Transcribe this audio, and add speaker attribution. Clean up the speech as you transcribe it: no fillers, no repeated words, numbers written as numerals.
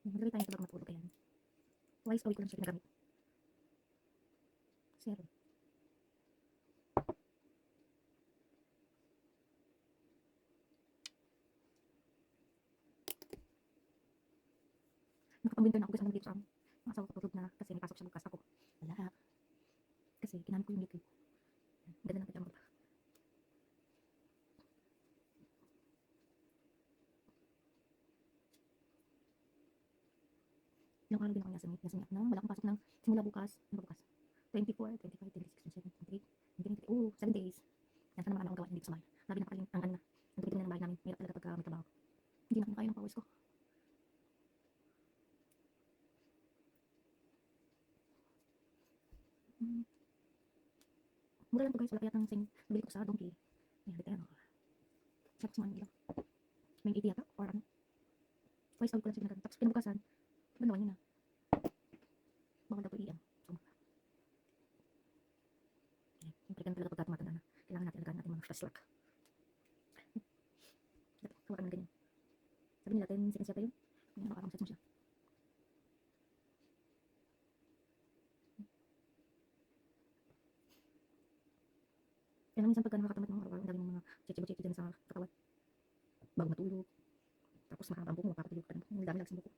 Speaker 1: Maglagay tayo nito bago matulog. Ayan. Twice a week ko lang siya ginagamit. Serum. Nakapag-winter na ako kasi dito sa amin. Ang asawa ko tulog na kasi may pasok siya bukas ako. Wala. Kasi kinamit ko yung liquid. Ganda ng pajama ko. Ilang araw din ako nasa meet na wala akong pasok ng simula bukas. Ano ba bukas? 24, 25, 26, 27, 28, 29, 30. 7 days. Yan, sana naman akong gawain dito sa bahay. Sabi na pakaling ang ano na. Ang tubig na ng bahay namin. Mahirap talaga pagka may trabaho. Hindi na kaya ng pawis ko. Mura lang to guys. Wala kaya ng sing. Nabili ko sa Donkey. Ayan, dito yan. Sarap sa mga ilaw. May 80 yata or ano. Twice a week ko lang siya ginagamit. Tapos pinabukasan. Banawan niya na. Bawal daw po iyan. So, siyempre ganun talaga pagka tumatanda na. Kailangan natin alagaan natin mga fresh luck. Hawakan ng ganyan. Sabi nila 10 seconds yata yun. Yung araw-araw set mo siya. Kaya minsan pagka nakakatamad mo araw-araw, ang dami ng mga cheche-cheche dyan sa katawan. Bago matulog. Tapos mahaba ang buhok mo, papatulog ka ng buhok. Ang dami lang sa buhok.